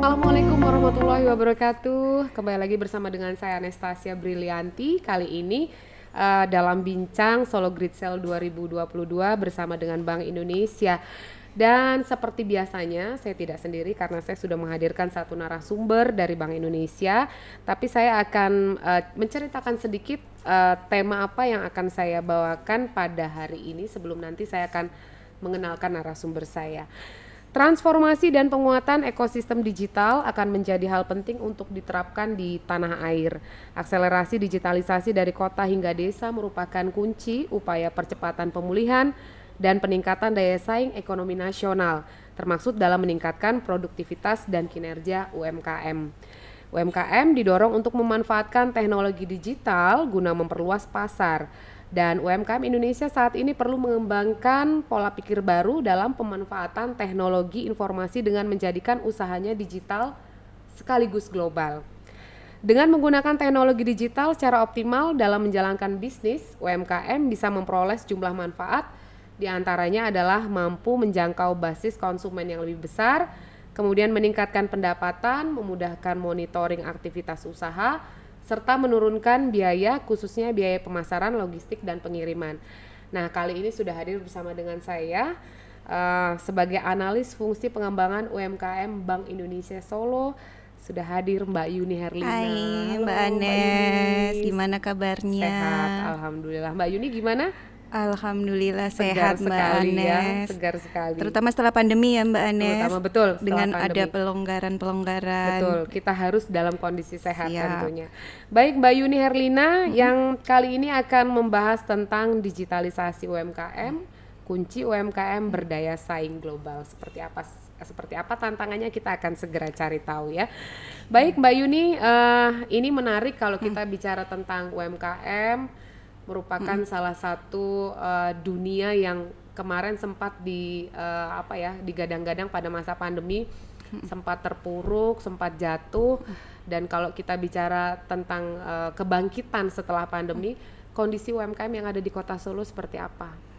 Assalamualaikum warahmatullahi wabarakatuh. Kembali lagi bersama dengan saya Anastasia Brilianti. Kali ini dalam bincang Solo Grid Sale 2022 bersama dengan Bank Indonesia. Dan seperti biasanya saya tidak sendiri karena saya sudah menghadirkan satu narasumber dari Bank Indonesia. Tapi saya akan menceritakan sedikit tema apa yang akan saya bawakan pada hari ini sebelum nanti saya akan mengenalkan narasumber saya. Transformasi dan penguatan ekosistem digital akan menjadi hal penting untuk diterapkan di tanah air. Akselerasi digitalisasi dari kota hingga desa merupakan kunci upaya percepatan pemulihan dan peningkatan daya saing ekonomi nasional, termasuk dalam meningkatkan produktivitas dan kinerja UMKM. UMKM didorong untuk memanfaatkan teknologi digital guna memperluas pasar. Dan UMKM Indonesia saat ini perlu mengembangkan pola pikir baru dalam pemanfaatan teknologi informasi dengan menjadikan usahanya digital sekaligus global. Dengan menggunakan teknologi digital secara optimal dalam menjalankan bisnis, UMKM bisa memperoleh sejumlah manfaat, di antaranya adalah mampu menjangkau basis konsumen yang lebih besar, kemudian meningkatkan pendapatan, memudahkan monitoring aktivitas usaha, serta menurunkan biaya, khususnya biaya pemasaran, logistik, dan pengiriman. Nah, kali ini sudah hadir bersama dengan saya sebagai analis fungsi pengembangan UMKM Bank Indonesia Solo. Sudah hadir Mbak Yuni Herlina. Hai Halo, Mbak Anes, Yuni. gimana kabarnya? Sehat, alhamdulillah. Mbak Yuni gimana? Alhamdulillah Segar sehat Mbak sekali Anes. ya, segar sekali. Terutama setelah pandemi ya Mbak Anes. Terutama betul setelah dengan pandemi. ada pelonggaran-pelonggaran. Betul, kita harus dalam kondisi sehat Siap. tentunya. Baik, Mbak Yuni Herlina yang kali ini akan membahas tentang digitalisasi UMKM, kunci UMKM berdaya saing global. Seperti apa tantangannya, kita akan segera cari tahu ya. Baik, Mbak Yuni, ini menarik kalau kita bicara tentang UMKM, merupakan salah satu dunia yang kemarin sempat digadang-gadang pada masa pandemi, sempat terpuruk, sempat jatuh. Dan kalau kita bicara tentang kebangkitan setelah pandemi, kondisi UMKM yang ada di Kota Solo seperti apa?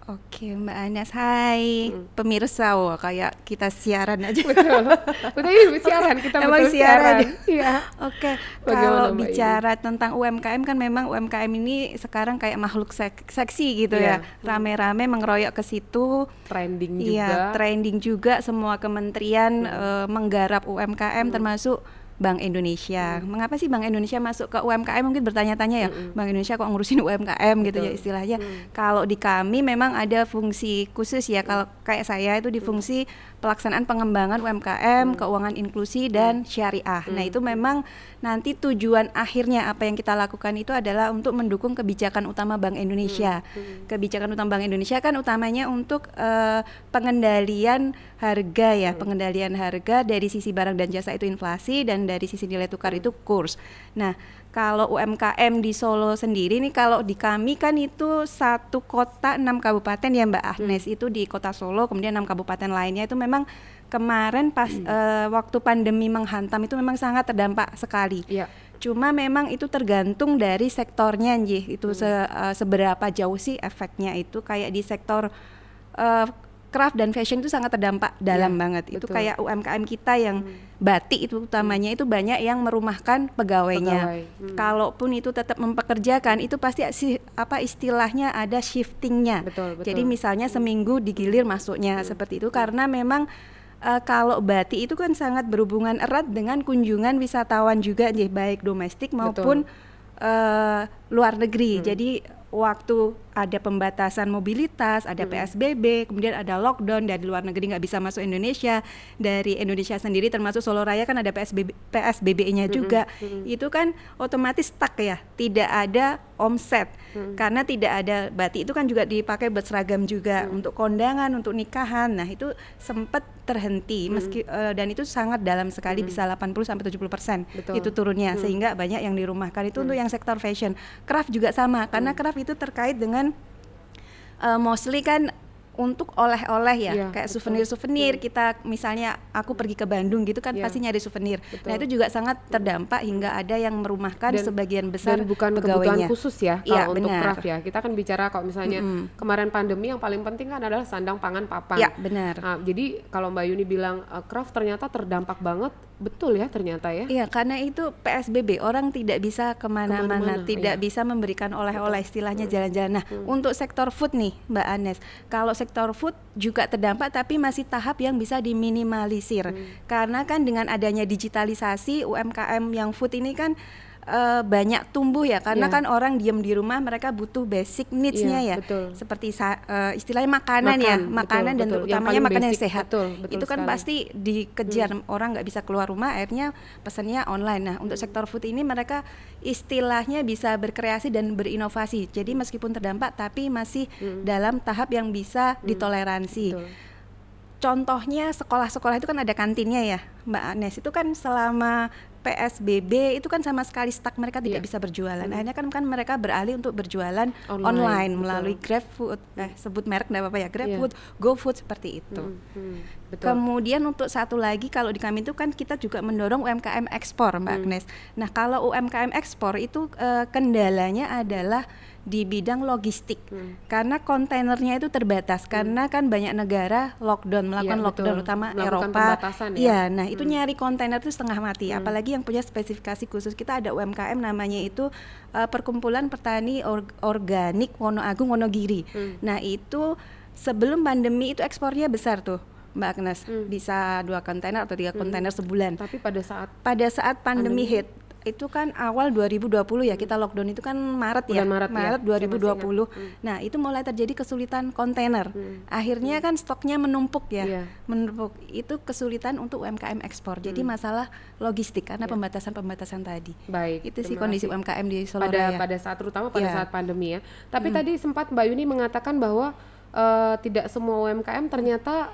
Oke Mbak Anes, hai pemirsa, kayak kita siaran aja. Betul ini siaran, kita Emang betul siaran. Iya. Oke, Bagaimana, kalau Mbak bicara tentang UMKM kan memang UMKM ini sekarang kayak makhluk seksi gitu Iya. ya. Rame-rame mengeroyok ke situ. Trending juga. Iya, trending juga, semua kementerian menggarap UMKM termasuk Bank Indonesia. Mengapa sih Bank Indonesia masuk ke UMKM? Mungkin bertanya-tanya ya, Bank Indonesia kok ngurusin UMKM gitu ya istilahnya. Kalau di kami memang ada fungsi khusus ya. Kalau kayak saya itu di fungsi pelaksanaan pengembangan UMKM, keuangan inklusi dan syariah. Nah, itu memang nanti tujuan akhirnya apa yang kita lakukan itu adalah untuk mendukung kebijakan utama Bank Indonesia. Kebijakan utama Bank Indonesia kan utamanya untuk pengendalian harga ya, pengendalian harga dari sisi barang dan jasa itu inflasi, dan dari sisi nilai tukar itu kurs. Nah, kalau UMKM di Solo sendiri nih, kalau di kami kan itu 1 kota 6 kabupaten ya Mbak Agnes, itu di Kota Solo, kemudian 6 kabupaten lainnya itu memang kemarin pas waktu pandemi menghantam itu memang sangat terdampak sekali. Iya. Cuma memang itu tergantung dari sektornya nggih, itu seberapa jauh sih efeknya. Itu kayak di sektor craft dan fashion itu sangat terdampak dalam banget. Itu betul. kayak UMKM kita yang batik itu utamanya itu banyak yang merumahkan pegawainya. Kalaupun itu tetap mempekerjakan, itu pasti istilahnya ada shiftingnya. Betul. Jadi misalnya seminggu digilir masuknya seperti itu, karena memang kalau batik itu kan sangat berhubungan erat dengan kunjungan wisatawan juga, baik domestik maupun luar negeri. Jadi waktu ada pembatasan mobilitas, ada PSBB, kemudian ada lockdown, dari luar negeri nggak bisa masuk Indonesia, dari Indonesia sendiri termasuk Solo Raya kan ada PSBB-nya juga, itu kan otomatis stuck ya, tidak ada omset, karena tidak ada batik itu kan juga dipakai buat seragam juga, untuk kondangan, untuk nikahan. Nah itu sempat terhenti, dan itu sangat dalam sekali, bisa 80-70% itu turunnya, sehingga banyak yang dirumahkan. Itu untuk yang sektor fashion. Craft juga sama, karena craft itu terkait dengan mostly kan untuk oleh-oleh ya, Iya, kayak betul. souvenir-souvenir. Kita misalnya aku pergi ke Bandung gitu kan Iya. pasti nyari souvenir. Betul. Nah itu juga sangat terdampak hingga ada yang merumahkan sebagian besar dan bukan kebutuhan pegawainya. khusus ya Iya, kalau untuk benar. craft ya. Kita kan bicara kalau misalnya kemarin pandemi yang paling penting kan adalah sandang pangan papan. Iya, benar. Nah, jadi kalau Mbak Yuni bilang craft ternyata terdampak banget, betul ya ternyata ya. Iya, karena itu PSBB, orang tidak bisa kemana-mana, tidak iya. bisa memberikan oleh-oleh, istilahnya jalan-jalan. Nah, untuk sektor food nih, Mbak Anes, kalau sektor food juga terdampak, tapi masih tahap yang bisa diminimalisir. Karena kan dengan adanya digitalisasi, UMKM yang food ini kan banyak tumbuh ya, karena kan orang diem di rumah, mereka butuh basic needs-nya ya, betul. seperti istilahnya makanan ya, makanan dan betul. utamanya makanan yang basic, sehat. betul Itu kan sekali. pasti dikejar, orang nggak bisa keluar rumah, akhirnya pesannya online. Nah, untuk sektor food ini mereka istilahnya bisa berkreasi dan berinovasi. Jadi meskipun terdampak, tapi masih dalam tahap yang bisa ditoleransi. Betul. Contohnya sekolah-sekolah itu kan ada kantinnya ya, Mbak Anes. Itu kan selama PSBB itu kan sama sekali stuck, mereka tidak bisa berjualan. Akhirnya kan mereka beralih untuk berjualan online melalui GrabFood. Sebut merek enggak apa-apa ya, GrabFood, GoFood seperti itu. Betul. Kemudian untuk satu lagi kalau di kami itu kan kita juga mendorong UMKM ekspor, Mbak Agnes. Nah, kalau UMKM ekspor itu kendalanya adalah di bidang logistik, karena kontainernya itu terbatas, karena kan banyak negara lockdown, melakukan lockdown, utama melakukan Eropa. Ya. Nah itu nyari kontainer itu setengah mati, apalagi yang punya spesifikasi khusus. Kita ada UMKM namanya itu Perkumpulan Petani Organik Wonoagung Wonogiri. Nah itu sebelum pandemi itu ekspornya besar tuh, Mbak Agnes, bisa 2 kontainer atau 3 kontainer sebulan. Tapi pada saat pandemi hit, itu kan awal 2020 ya, kita lockdown itu kan Maret ya, Maret 2020. Nah itu mulai terjadi kesulitan kontainer, akhirnya kan stoknya menumpuk ya, menumpuk. Itu kesulitan untuk UMKM ekspor, jadi masalah logistik karena pembatasan-pembatasan tadi. Baik, itu sih kondisi UMKM di Solo Raya. Pada saat, terutama pada saat pandemi ya. Tapi tadi sempat Mbak Yuni mengatakan bahwa tidak semua UMKM ternyata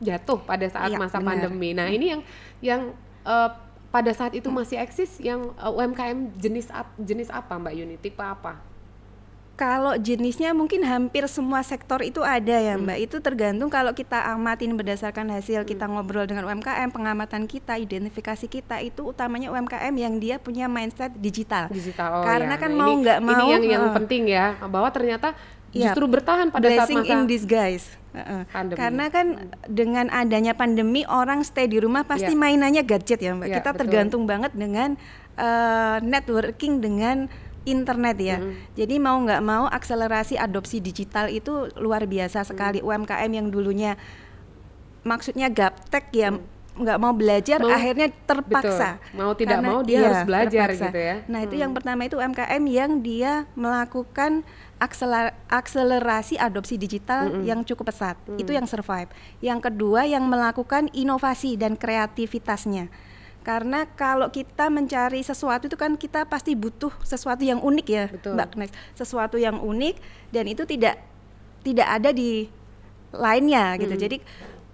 jatuh pada saat masa pandemi. Nah ini yang pada saat itu masih eksis, yang UMKM jenis apa Mbak Yuni, tipe apa? Kalau jenisnya mungkin hampir semua sektor itu ada ya Mbak. Itu tergantung, kalau kita amatin berdasarkan hasil kita ngobrol dengan UMKM, pengamatan kita, identifikasi kita, itu utamanya UMKM yang dia punya mindset digital. Karena kan mau nggak mau, ini yang penting ya, bahwa ternyata justru bertahan pada saat blessing masa in disguise. Karena kan dengan adanya pandemi, orang stay di rumah pasti mainannya gadget ya Mbak. Kita tergantung banget dengan networking dengan internet ya. Jadi mau nggak mau akselerasi adopsi digital itu luar biasa sekali. UMKM yang dulunya maksudnya gaptek ya, nggak mau belajar, akhirnya terpaksa. Mau tidak mau dia harus belajar terpaksa. Gitu ya. Nah itu yang pertama, itu UMKM yang dia melakukan akselerasi adopsi digital yang cukup pesat, itu yang survive. Yang kedua yang melakukan inovasi dan kreativitasnya. Karena kalau kita mencari sesuatu itu kan kita pasti butuh sesuatu yang unik ya, Mbak Agnes. Sesuatu yang unik dan itu tidak ada di lainnya gitu. Jadi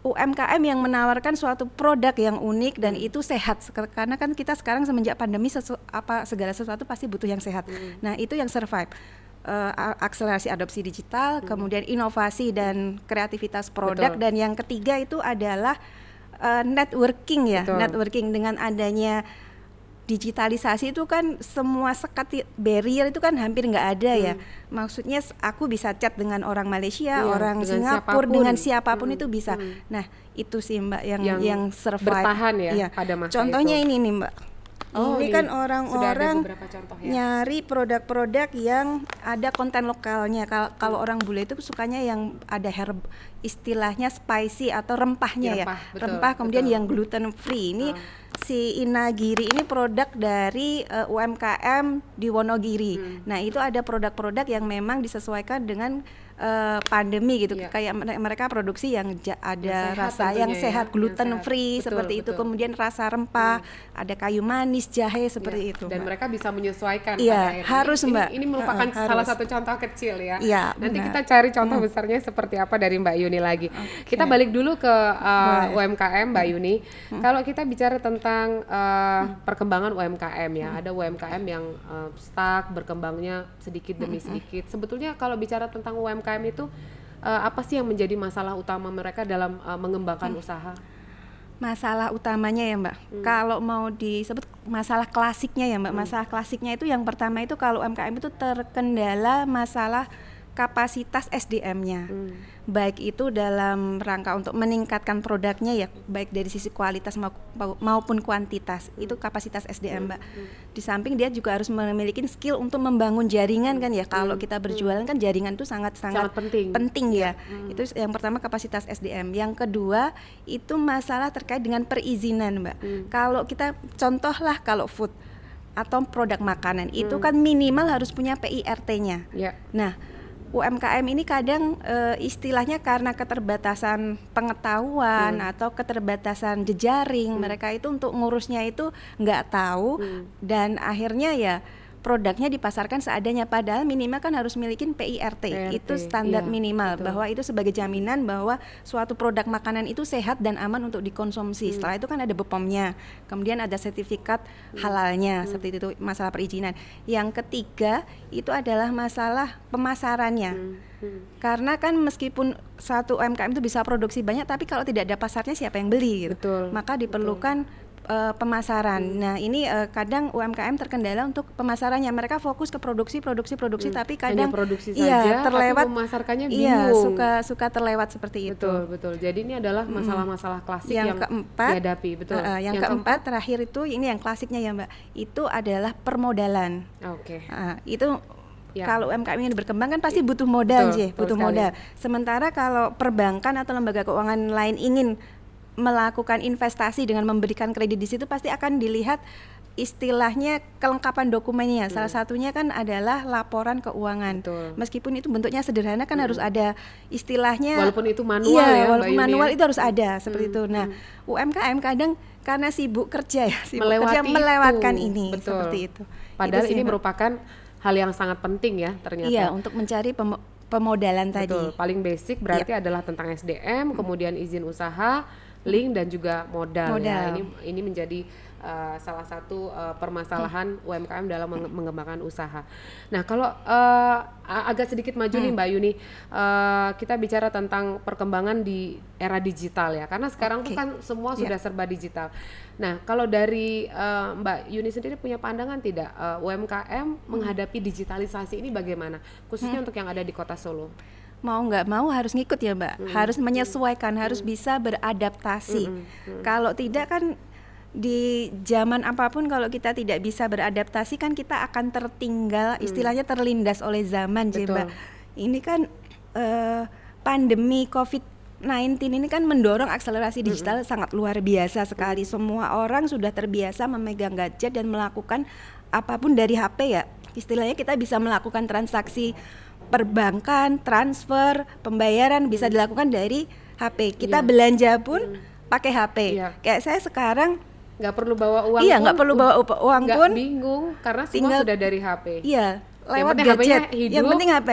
UMKM yang menawarkan suatu produk yang unik dan itu sehat, karena kan kita sekarang semenjak pandemi segala sesuatu pasti butuh yang sehat. Nah itu yang survive. Akselerasi adopsi digital, kemudian inovasi dan kreativitas produk, dan yang ketiga itu adalah networking ya. Networking dengan adanya digitalisasi itu kan semua sekat barrier itu kan hampir nggak ada ya. Maksudnya aku bisa chat dengan orang Malaysia, orang Singapura, dengan siapapun itu bisa. Nah itu sih Mbak yang survive, bertahan ya pada masa contohnya itu. Ini nih Mbak. Ini kan orang-orang nyari produk-produk yang ada konten lokalnya. Kalau orang bule itu sukanya yang ada istilahnya spicy atau rempahnya rempah, kemudian yang gluten free. Ini si Inagiri ini produk dari UMKM di Wonogiri. Nah itu ada produk-produk yang memang disesuaikan dengan pandemi gitu, kayak mereka produksi yang ada rasa yang sehat, gluten free seperti itu, kemudian rasa rempah, ada kayu manis, jahe seperti itu. Dan mereka bisa menyesuaikan. Harus Mbak. Ini merupakan salah satu contoh kecil ya. Nanti benar. kita cari contoh besarnya seperti apa dari Mbak Yuni lagi. Kita balik dulu ke UMKM Mbak Yuni. Kalau kita bicara tentang perkembangan UMKM ya, ada UMKM yang stuck, berkembangnya sedikit demi sedikit. Sebetulnya kalau bicara tentang UMKM itu apa sih yang menjadi masalah utama mereka dalam mengembangkan usaha? Masalah utamanya ya Mbak, kalau mau disebut masalah klasiknya ya Mbak, masalah klasiknya itu yang pertama itu kalau UMKM itu terkendala masalah kapasitas SDM-nya, baik itu dalam rangka untuk meningkatkan produknya ya, baik dari sisi kualitas maupun kuantitas, itu kapasitas SDM Mbak. Di samping dia juga harus memiliki skill untuk membangun jaringan kan ya, kalau kita berjualan kan jaringan itu sangat penting ya. Itu yang pertama kapasitas SDM. Yang kedua itu masalah terkait dengan perizinan Mbak. Kalau kita contohlah kalau food atau produk makanan itu kan minimal harus punya PIRT-nya. Nah, UMKM ini kadang istilahnya karena keterbatasan pengetahuan atau keterbatasan jejaring, mereka itu untuk ngurusnya itu nggak tahu dan akhirnya ya produknya dipasarkan seadanya, padahal minimal kan harus milikin PIRT, itu standar minimal, bahwa itu sebagai jaminan bahwa suatu produk makanan itu sehat dan aman untuk dikonsumsi. Setelah itu kan ada BPOM-nya, kemudian ada sertifikat halalnya, seperti itu masalah perizinan. Yang ketiga itu adalah masalah pemasarannya. Karena kan meskipun satu UMKM itu bisa produksi banyak, tapi kalau tidak ada pasarnya siapa yang beli gitu. Maka diperlukan pemasaran. Nah ini kadang UMKM terkendala untuk pemasarannya. Mereka fokus ke produksi, tapi kadang produksi saja, terlewat, tapi memasarkannya bingung. suka terlewat seperti itu. Betul. Jadi ini adalah masalah-masalah klasik yang keempat, dihadapi. Betul. Yang keempat terakhir itu ini yang klasiknya ya Mbak. Itu adalah permodalan. Itu kalau UMKM ini berkembang kan pasti butuh modal butuh modal. Sementara kalau perbankan atau lembaga keuangan lain ingin melakukan investasi dengan memberikan kredit di situ, pasti akan dilihat istilahnya kelengkapan dokumennya. Salah satunya kan adalah laporan keuangan. Meskipun itu bentuknya sederhana kan harus ada istilahnya, walaupun itu manual walaupun manual itu harus ada seperti itu. Nah, UMKM kadang karena sibuk kerja melewatkan ini. Seperti itu. Padahal ini merupakan hal yang sangat penting ya ternyata. Iya, untuk mencari pemodalan tadi. Paling basic berarti adalah tentang SDM, kemudian izin usaha, link dan juga modal. Ya. Ini menjadi salah satu permasalahan UMKM dalam mengembangkan usaha. Nah, kalau agak sedikit maju nih Mbak Yuni, kita bicara tentang perkembangan di era digital ya, karena sekarang tuh kan semua sudah serba digital. Nah, kalau dari Mbak Yuni sendiri punya pandangan tidak UMKM menghadapi digitalisasi ini bagaimana, khususnya untuk yang ada di Kota Solo? Mau nggak mau harus ngikut ya Mbak, harus menyesuaikan, harus bisa beradaptasi. Kalau tidak kan di zaman apapun kalau kita tidak bisa beradaptasi kan kita akan tertinggal, istilahnya terlindas oleh zaman Mbak. Ini kan pandemi COVID-19 ini kan mendorong akselerasi digital sangat luar biasa sekali. Semua orang sudah terbiasa memegang gadget dan melakukan apapun dari HP ya. Istilahnya kita bisa melakukan transaksi perbankan, transfer, pembayaran bisa dilakukan dari HP. Kita belanja pun pakai HP. Kayak saya sekarang nggak perlu bawa uang. Nggak perlu bawa uang pun. Bingung karena semua sudah dari HP. Lewat gadget. Yang penting HP.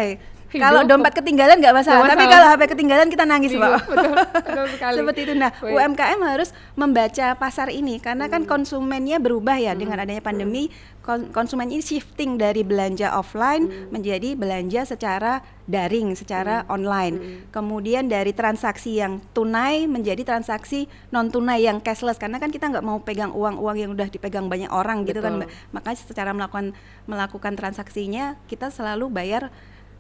Kalau dompet ketinggalan nggak masalah, tapi kalau HP ketinggalan kita nangis Pak. Betul sekali. Seperti itu. Nah, UMKM harus membaca pasar ini karena kan konsumennya berubah ya dengan adanya pandemi. Konsumen ini shifting dari belanja offline menjadi belanja secara daring, secara online. Kemudian dari transaksi yang tunai menjadi transaksi non tunai yang cashless, karena kan kita nggak mau pegang uang yang udah dipegang banyak orang gitu kan. Makanya secara melakukan transaksinya kita selalu bayar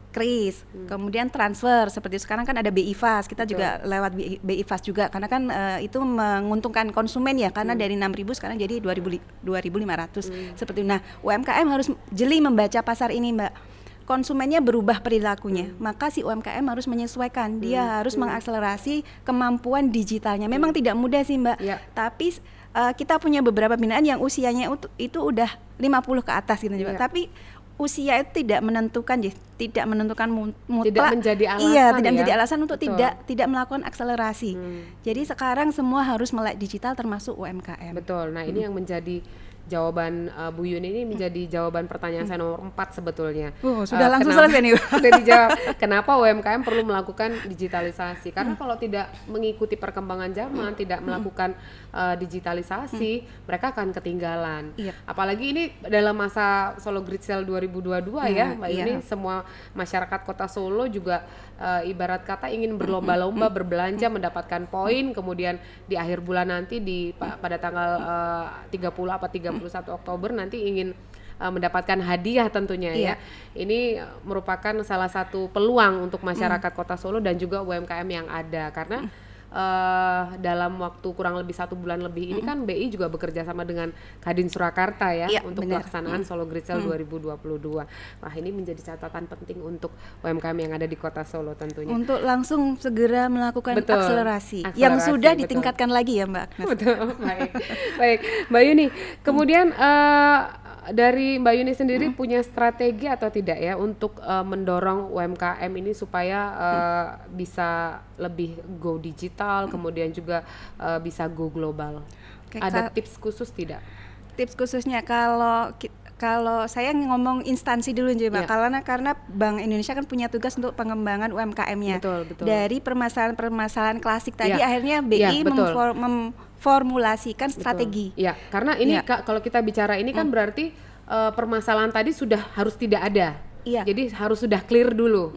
kris, kemudian transfer seperti sekarang kan ada BI Fast, kita juga lewat BI Fast juga karena kan itu menguntungkan konsumen ya, karena dari 6.000 sekarang jadi 2.500 seperti itu. Nah, UMKM harus jeli membaca pasar ini Mbak. Konsumennya berubah perilakunya, maka si UMKM harus menyesuaikan, dia harus mengakselerasi kemampuan digitalnya. Memang tidak mudah sih Mbak, tapi kita punya beberapa binaan yang usianya itu udah 50 ke atas gitu juga, tapi usia itu tidak menentukan mutlak, tidak menjadi alasan, tidak menjadi alasan untuk tidak melakukan akselerasi. Jadi sekarang semua harus melek digital termasuk UMKM. Betul. Nah, ini yang menjadi jawaban Bu Yun ini menjadi jawaban pertanyaan saya nomor 4 sebetulnya. Sudah langsung selesai nih. Sudah dijawab. Kenapa UMKM perlu melakukan digitalisasi? Karena kalau tidak mengikuti perkembangan zaman, tidak melakukan digitalisasi, mereka akan ketinggalan. Apalagi ini dalam masa Solo Grid Sale 2022 ya, Mbak Yuni, semua masyarakat Kota Solo juga ibarat kata ingin berlomba-lomba berbelanja, mendapatkan poin, kemudian di akhir bulan nanti pada tanggal 30 apa 31 Oktober nanti ingin mendapatkan hadiah tentunya ya. Ini merupakan salah satu peluang untuk masyarakat Kota Solo dan juga UMKM yang ada, karena dalam waktu kurang lebih 1 bulan lebih ini kan BI juga bekerja sama dengan Kadin Surakarta ya untuk pelaksanaan Solo Grid Sale 2022. Wah, ini menjadi catatan penting untuk UMKM yang ada di Kota Solo tentunya. Untuk langsung segera melakukan akselerasi yang sudah ditingkatkan lagi ya Mbak Agnes. Betul, baik Mbak Yuni. Kemudian dari Mbak Yuni sendiri punya strategi atau tidak ya untuk mendorong UMKM ini supaya bisa lebih go digital, kemudian juga bisa go global? Ada tips khusus tidak? Tips khususnya kalau saya ngomong instansi dulu aja Mbak, karena Bank Indonesia kan punya tugas untuk pengembangan UMKM-nya. Betul. Dari permasalahan klasik tadi akhirnya BI memformulasikan strategi. Ya, karena ini kalau kita bicara ini kan berarti permasalahan tadi sudah harus tidak ada. Jadi harus sudah clear dulu.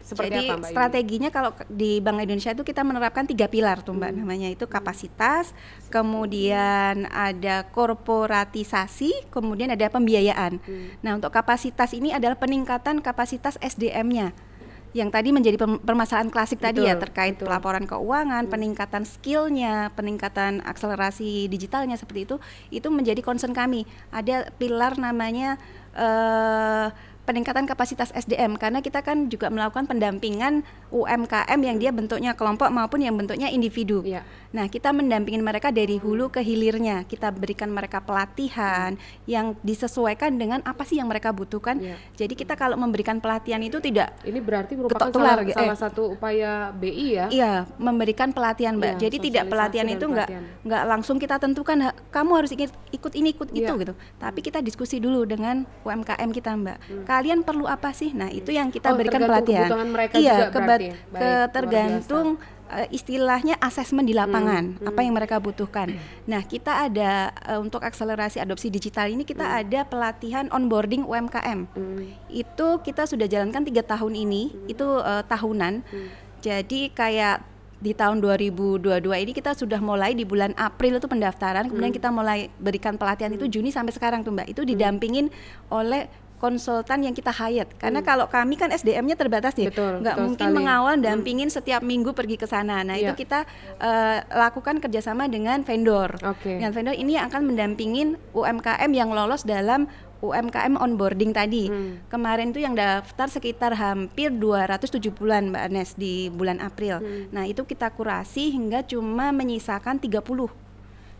Seperti jadi apa, Mbak strateginya kalau di Bank Indonesia itu kita menerapkan 3 pilar tuh Mbak, namanya itu kapasitas, kemudian ada korporatisasi, kemudian ada pembiayaan. Nah, untuk kapasitas ini adalah peningkatan kapasitas SDM-nya. Yang tadi menjadi permasalahan klasik tadi ya, terkait pelaporan keuangan, peningkatan skillnya, peningkatan akselerasi digitalnya seperti itu menjadi concern kami. Ada pilar namanya peningkatan kapasitas SDM, karena kita kan juga melakukan pendampingan UMKM yang dia bentuknya kelompok maupun yang bentuknya individu. Nah, kita mendampingin mereka dari hulu ke hilirnya. Kita berikan mereka pelatihan yang disesuaikan dengan apa sih yang mereka butuhkan. Jadi kita kalau memberikan pelatihan itu tidak, ini berarti merupakan salah satu upaya BI ya? Iya, memberikan pelatihan Mbak. Jadi tidak pelatihan itu nggak langsung kita tentukan kamu harus ikut ini ikut itu gitu. Tapi kita diskusi dulu dengan UMKM kita Mbak. Kalian perlu apa sih? Nah, itu yang kita berikan pelatihan. Kebutuhan mereka juga berarti. Tergantung istilahnya asesmen di lapangan, apa yang mereka butuhkan. Nah, kita ada untuk akselerasi adopsi digital ini kita ada pelatihan onboarding UMKM. Itu kita sudah jalankan 3 tahun ini, itu tahunan. Jadi kayak di tahun 2022 ini kita sudah mulai di bulan April itu pendaftaran, kemudian kita mulai berikan pelatihan itu Juni sampai sekarang tuh Mbak. Itu didampingin oleh konsultan yang kita hire, karena kalau kami kan SDM-nya terbatas ya, nggak mungkin mengawal dampingin setiap minggu pergi ke sana. Nah itu kita lakukan kerjasama dengan vendor. Dengan vendor ini yang akan mendampingin UMKM yang lolos dalam UMKM onboarding tadi. Kemarin itu yang daftar sekitar hampir 270-an Mbak Anes di bulan April. Nah itu kita kurasi hingga cuma menyisakan 30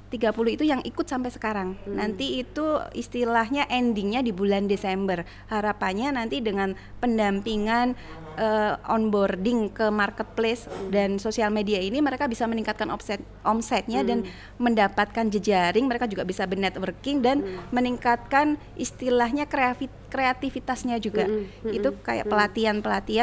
itu yang ikut sampai sekarang. Nanti itu istilahnya endingnya di bulan Desember. Harapannya nanti dengan pendampingan onboarding ke marketplace dan sosial media ini mereka bisa meningkatkan omsetnya dan mendapatkan jejaring, mereka juga bisa bernetworking dan meningkatkan istilahnya kreativitasnya juga. Itu kayak pelatihan,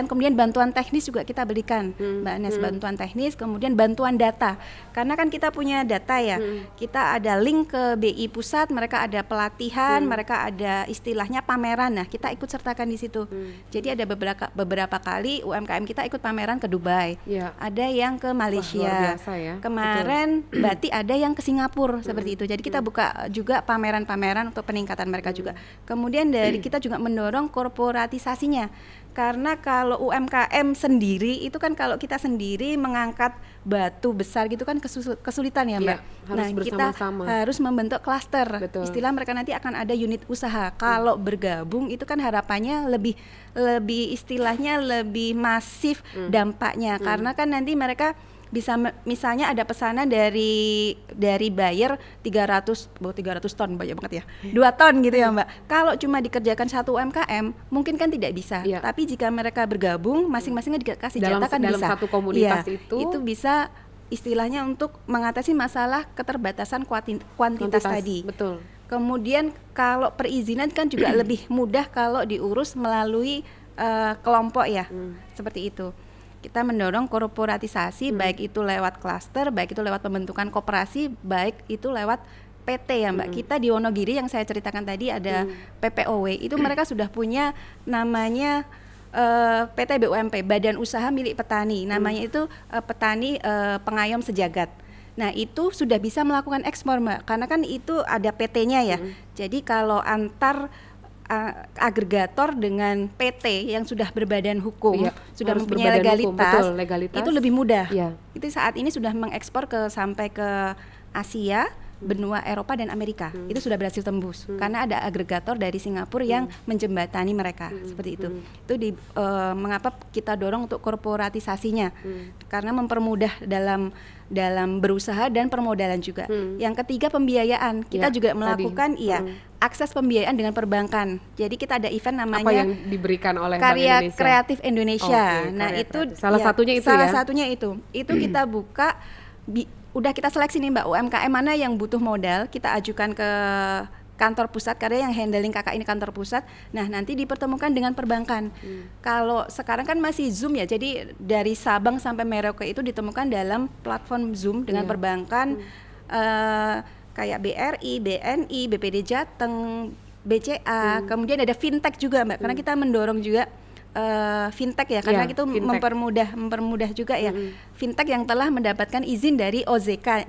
kemudian bantuan teknis juga kita berikan Mbak Anes, bantuan teknis, kemudian bantuan data. Karena kan kita punya data ya, kita ada link ke BI pusat, mereka ada pelatihan, mereka ada istilahnya pameran. Nah, kita ikut sertakan di situ. Jadi ada beberapa kali UMKM kita ikut pameran ke Dubai, ada yang ke Malaysia. Wah, luar biasa ya. Kemarin Bati ada yang ke Singapura seperti itu. Jadi kita buka juga pameran-pameran untuk peningkatan mereka juga. Kemudian dari kita juga mendorong korporatisasinya. Karena kalau UMKM sendiri itu kan kalau kita sendiri mengangkat batu besar gitu kan kesulitan ya Mbak. Harus bersama-sama. Kita harus membentuk klaster. Istilah mereka nanti akan ada unit usaha. Kalau bergabung itu kan harapannya lebih istilahnya lebih masif dampaknya. Karena kan nanti mereka bisa misalnya ada pesanan dari buyer 300 ton banyak banget ya, 2 ton gitu ya Mbak. Kalau cuma dikerjakan satu UMKM mungkin kan tidak bisa, tapi jika mereka bergabung masing-masingnya dikasih jatah kan dalam bisa. Satu komunitas itu bisa istilahnya untuk mengatasi masalah keterbatasan kuantitas tadi. Betul. Kemudian kalau perizinan kan juga lebih mudah kalau diurus melalui kelompok ya, seperti itu. Kita mendorong korporatisasi, baik itu lewat klaster, baik itu lewat pembentukan koperasi, baik itu lewat PT ya Mbak. Kita di Wonogiri yang saya ceritakan tadi ada PPOW, itu mereka sudah punya namanya PT BUMP, Badan Usaha Milik Petani. Namanya itu Petani Pengayom Sejagat. Nah itu sudah bisa melakukan ekspor Mbak, karena kan itu ada PT-nya ya. Jadi kalau antar agregator dengan PT yang sudah berbadan hukum, sudah mempunyai legalitas, itu lebih mudah. Itu saat ini sudah mengekspor sampai ke Asia, benua Eropa dan Amerika. Itu sudah berhasil tembus karena ada agregator dari Singapura yang menjembatani mereka, seperti itu. Itu mengapa kita dorong untuk korporatisasinya, karena mempermudah dalam berusaha dan permodalan juga. Yang ketiga pembiayaan, kita juga melakukan akses pembiayaan dengan perbankan. Jadi kita ada event namanya apa yang diberikan oleh Karya Bank Indonesia? Kreatif Indonesia. Nah itu salah satunya itu salah satunya itu kita buka. Udah kita seleksi nih Mbak, UMKM mana yang butuh modal, kita ajukan ke kantor pusat, karena yang handling kakak ini kantor pusat. Nah nanti dipertemukan dengan perbankan. Kalau sekarang kan masih Zoom ya, jadi dari Sabang sampai Merauke itu ditemukan dalam platform Zoom dengan perbankan kayak BRI, BNI, BPD Jateng, BCA. Kemudian ada fintech juga Mbak, karena kita mendorong juga fintech ya, karena itu mempermudah juga ya. Fintech yang telah mendapatkan izin dari OJK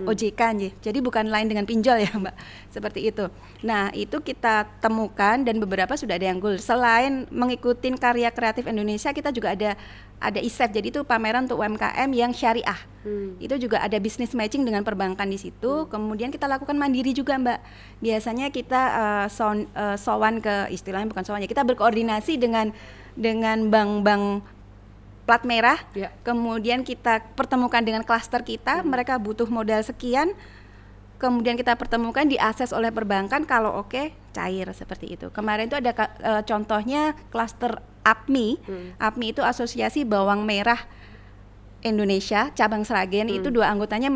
jadi bukan lain dengan pinjol ya Mbak, seperti itu. Nah itu kita temukan dan beberapa sudah ada yang goal. Selain mengikuti Karya Kreatif Indonesia, kita juga ada ISEF, jadi itu pameran untuk UMKM yang syariah. Itu juga ada business matching dengan perbankan di situ. Kemudian kita lakukan mandiri juga Mbak. Biasanya kita sowan ke, istilahnya bukan sowan ya, kita berkoordinasi dengan bank-bank plat merah, kemudian kita pertemukan dengan klaster kita, mereka butuh modal sekian, kemudian kita pertemukan, diakses oleh perbankan, kalau oke, cair, seperti itu. Kemarin itu ada contohnya klaster APMI, APMI itu Asosiasi Bawang Merah Indonesia, cabang Sragen, itu 2 anggotanya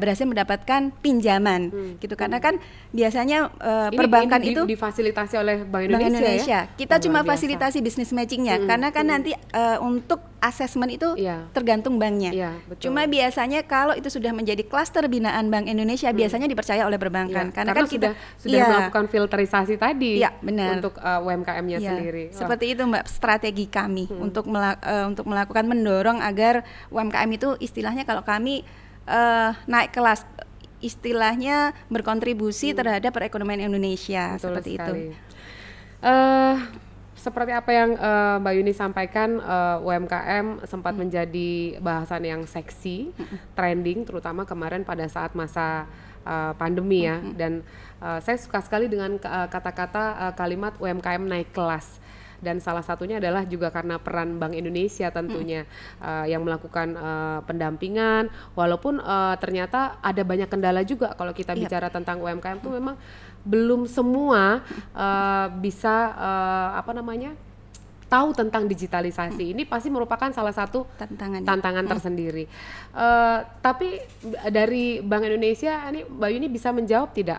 berhasil mendapatkan pinjaman gitu, karena kan biasanya perbankan itu difasilitasi oleh Bank Indonesia, ya? Kita cuma fasilitasi bisnis matchingnya, karena kan nanti untuk asesmen itu tergantung banknya. Cuma biasanya kalau itu sudah menjadi klaster binaan Bank Indonesia, biasanya dipercaya oleh perbankan, karena kan kita sudah melakukan filterisasi tadi untuk UMKM-nya sendiri. Seperti itu Mbak, strategi kami untuk melakukan mendorong agar UMKM itu istilahnya kalau kami naik kelas, istilahnya berkontribusi terhadap perekonomian Indonesia. Betul seperti sekali. itu. Seperti apa yang Mbak Yuni sampaikan, UMKM sempat menjadi bahasan yang seksi, trending, terutama kemarin pada saat masa pandemi ya. Dan saya suka sekali dengan kata-kata kalimat UMKM naik kelas. Dan salah satunya adalah juga karena peran Bank Indonesia tentunya yang melakukan pendampingan, walaupun ternyata ada banyak kendala juga kalau kita bicara tentang UMKM itu memang belum semua bisa tahu tentang digitalisasi. Ini pasti merupakan salah satu tantangan tersendiri. Tapi dari Bank Indonesia, ini Mbak Yuni bisa menjawab tidak?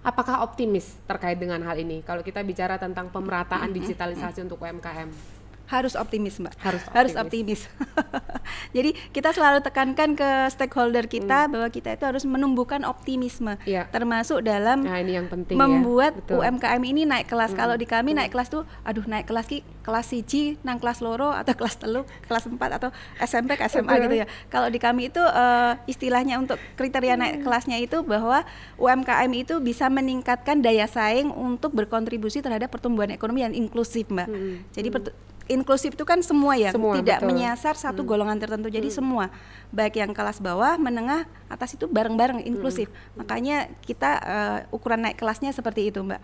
Apakah optimis terkait dengan hal ini? Kalau kita bicara tentang pemerataan digitalisasi untuk UMKM. Harus optimis Mbak, harus optimis. Jadi kita selalu tekankan ke stakeholder kita bahwa kita itu harus menumbuhkan optimisme, termasuk dalam ini yang penting, membuat UMKM ini naik kelas. Kalau di kami naik kelas tuh, naik kelas kelas 1 nang kelas loro atau kelas 3, kelas 4 atau SMP ke SMA gitu ya. Kalau di kami itu istilahnya untuk kriteria naik kelasnya itu bahwa UMKM itu bisa meningkatkan daya saing untuk berkontribusi terhadap pertumbuhan ekonomi yang inklusif Mbak. Jadi inklusif itu kan semua ya, tidak menyasar satu golongan tertentu. Jadi semua, baik yang kelas bawah, menengah, atas itu bareng-bareng inklusif. Makanya kita ukuran naik kelasnya seperti itu Mbak.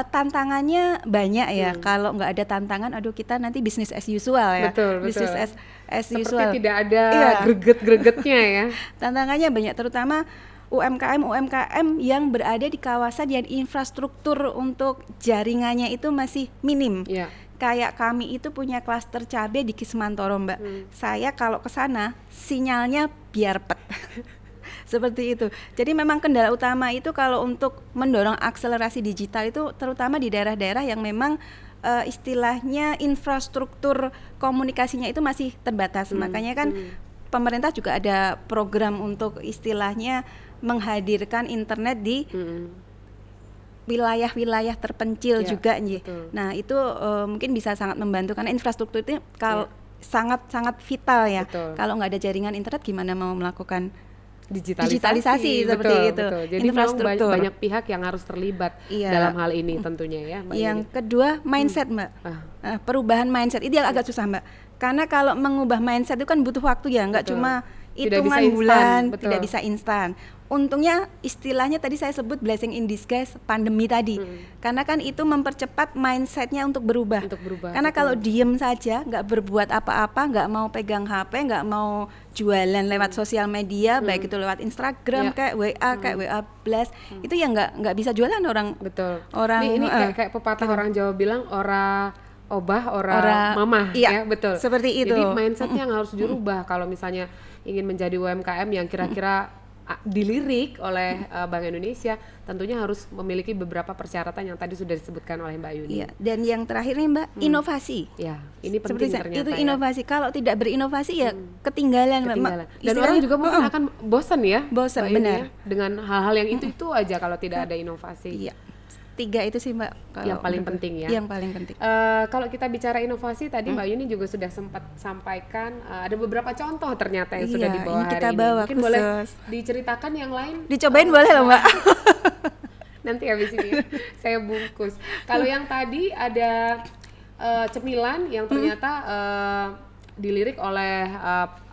Tantangannya banyak ya. Kalau nggak ada tantangan, kita nanti bisnis as usual ya. Bisnis as usual. Seperti tidak ada greget-gregetnya ya. Tantangannya banyak, terutama UMKM yang berada di kawasan yang infrastruktur untuk jaringannya itu masih minim. Kayak kami itu punya klaster cabai di Kismantoro Mbak. Saya kalau ke sana sinyalnya biar pet. Seperti itu. Jadi memang kendala utama itu kalau untuk mendorong akselerasi digital itu terutama di daerah-daerah yang memang istilahnya infrastruktur komunikasinya itu masih terbatas. Makanya kan pemerintah juga ada program untuk istilahnya menghadirkan internet di wilayah-wilayah terpencil juga nih. Nah, itu mungkin bisa sangat membantu karena infrastruktur itu kalau sangat vital ya. Kalau nggak ada jaringan internet gimana mau melakukan digitalisasi seperti itu. Betul. Jadi memang banyak pihak yang harus terlibat dalam hal ini tentunya ya, Mbak. Yang kedua mindset, Mbak. Perubahan mindset itu agak susah, Mbak. Karena kalau mengubah mindset itu kan butuh waktu ya, nggak cuma hitungan bulan, tidak bisa instan. Untungnya istilahnya tadi saya sebut blessing in disguise pandemi tadi, karena kan itu mempercepat mindsetnya untuk berubah. Karena kalau diem saja, nggak berbuat apa-apa, nggak mau pegang HP, nggak mau jualan lewat sosial media, baik itu lewat Instagram kayak WA, kayak WA Blast, itu ya nggak bisa jualan orang. Orang ini kayak pepatah orang Jawa bilang ora obah ora mamah ya, betul. Seperti itu. Jadi mindsetnya yang harus dirubah kalau misalnya ingin menjadi UMKM yang kira-kira dilirik oleh Bank Indonesia, tentunya harus memiliki beberapa persyaratan yang tadi sudah disebutkan oleh Mbak Yuni. Iya, dan yang terakhir nih Mbak, inovasi. Ya, ini penting ternyata. Itu inovasi. Kalau tidak berinovasi ya ketinggalan. Dan orang juga mungkin akan bosan ya. Bosan, benar. Ya, dengan hal-hal yang itu aja kalau tidak ada inovasi. Iya. 3 itu sih Mbak yang paling penting ya. Yang paling penting. Kalau kita bicara inovasi tadi Mbak Yuni juga sudah sempat sampaikan ada beberapa contoh ternyata yang sudah dibawa ini hari ini. Mungkin boleh diceritakan yang lain? Dicobain boleh loh Mbak. Nanti habis ini saya bungkus. Kalau yang tadi ada cemilan yang ternyata dilirik oleh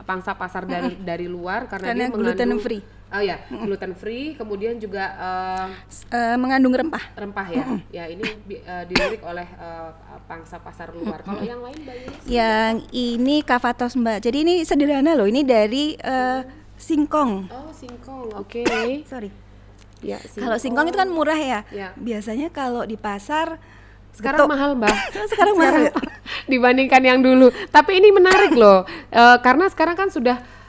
pangsa pasar dari luar karena dia gluten free. Oh ya, gluten free, kemudian juga mengandung rempah ya. Ya ini dilirik oleh pangsa pasar luar. Kalau yang lain Mbak Yuni? Yang ini kavatos Mbak. Jadi ini sederhana loh. Ini dari singkong. Oh singkong, oke. Sorry. Ya, kalau singkong itu kan murah ya. Biasanya kalau di pasar sekarang mahal Mbak. Sekarang mahal dibandingkan yang dulu. Tapi ini menarik loh, karena sekarang kan sudah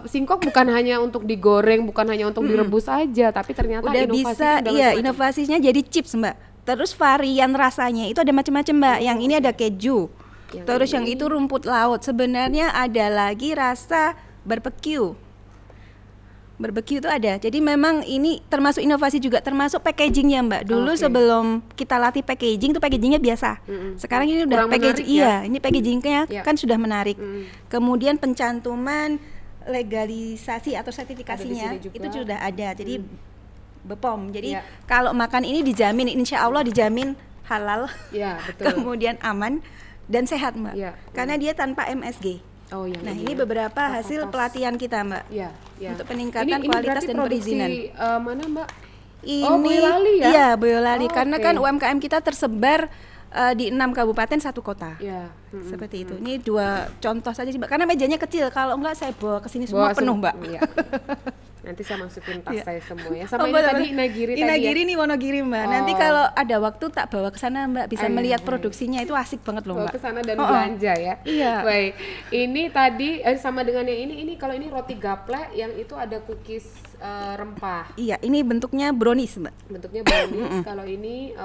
singkong bukan hanya untuk digoreng, bukan hanya untuk direbus aja, tapi ternyata udah bisa, inovasinya jadi chips Mbak. Terus varian rasanya itu ada macam-macam Mbak. Yang ini ada keju, terus yang itu rumput laut. Sebenarnya ada lagi rasa barbecue itu ada. Jadi memang ini termasuk inovasi juga, termasuk packagingnya Mbak. Dulu sebelum kita latih packaging itu packagingnya biasa. Sekarang ini udah packaging, ini packagingnya kan sudah menarik. Kemudian pencantuman legalisasi atau sertifikasinya itu sudah ada. Jadi BPOM. Jadi kalau makan ini dijamin, insya Allah dijamin halal, kemudian aman dan sehat Mbak. Karena dia tanpa MSG. Nah ini beberapa hasil pelatihan kita Mbak. Untuk peningkatan kualitas dan perizinan. Mana Mbak? Ini Boyolali ya? Iya Boyolali. Karena kan UMKM kita tersebar di 6 kabupaten 1 kota. Seperti itu. Ini 2 contoh saja sih Mbak. Karena mejanya kecil, kalau enggak saya bawa ke sini semua penuh Mbak. Nanti saya masukin tas saya semua ya. Sama ini tadi Inagiri tadi. Inagiri nih Wonogiri Mbak. Nanti kalau ada waktu tak bawa ke sana Mbak, bisa melihat produksinya, itu asik banget loh Mbak. Bawa ke sana dan belanja ya. Baik. Ini tadi sama dengan yang ini kalau ini roti gaplek yang itu ada cookies rempah. Iya, ini bentuknya brownies Mbak. Bentuknya brownies. Kalau ini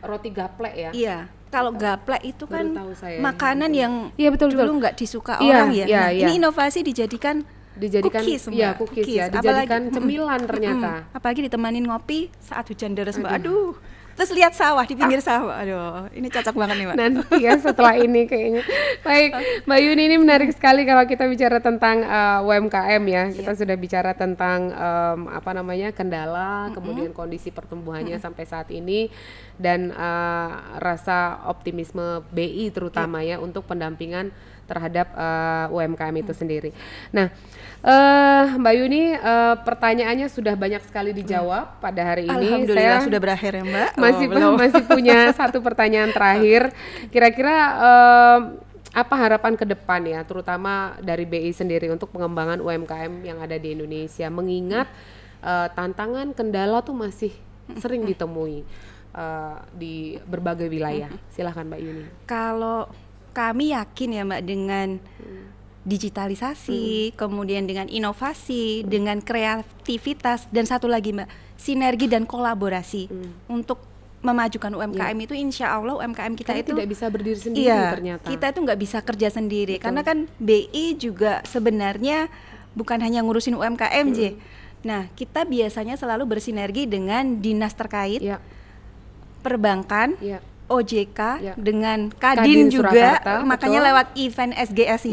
roti gaplek ya. Iya. Kalau gaplek itu kan makanan yang dulu nggak disuka orang ya. Nah, ini inovasi dijadikan cookies, dijadikan cemilan ternyata. Apalagi ditemanin ngopi saat hujan deras Mbak. Aduh. Terus lihat sawah di pinggir sawah. Aduh, ini cocok banget nih Mbak. Nanti ya setelah ini kayaknya. Baik, Mbak Yuni, ini menarik sekali kalau kita bicara tentang UMKM ya. Kita sudah bicara tentang kendala, kemudian kondisi pertumbuhannya sampai saat ini, dan rasa optimisme BI terutama ya untuk pendampingan terhadap UMKM itu sendiri. Nah, Mbak Yuni, pertanyaannya sudah banyak sekali dijawab pada hari ini. Alhamdulillah sudah berakhir ya Mbak. Masih punya satu pertanyaan terakhir. Kira-kira apa harapan ke depan ya, terutama dari BI sendiri untuk pengembangan UMKM yang ada di Indonesia, mengingat tantangan kendala tuh masih sering ditemui di berbagai wilayah. Silahkan Mbak Yuni. Kalau kami yakin ya Mbak dengan digitalisasi, kemudian dengan inovasi, dengan kreativitas, dan satu lagi Mbak, sinergi dan kolaborasi untuk memajukan UMKM itu insya Allah UMKM kita Karena itu tidak bisa berdiri sendiri ternyata. Kita itu nggak bisa kerja sendiri. Karena kan BI juga sebenarnya bukan hanya ngurusin UMKM J. Nah, kita biasanya selalu bersinergi dengan dinas terkait, perbankan, OJK, dengan Kadin juga, Surakarta, makanya lewat event SGS ini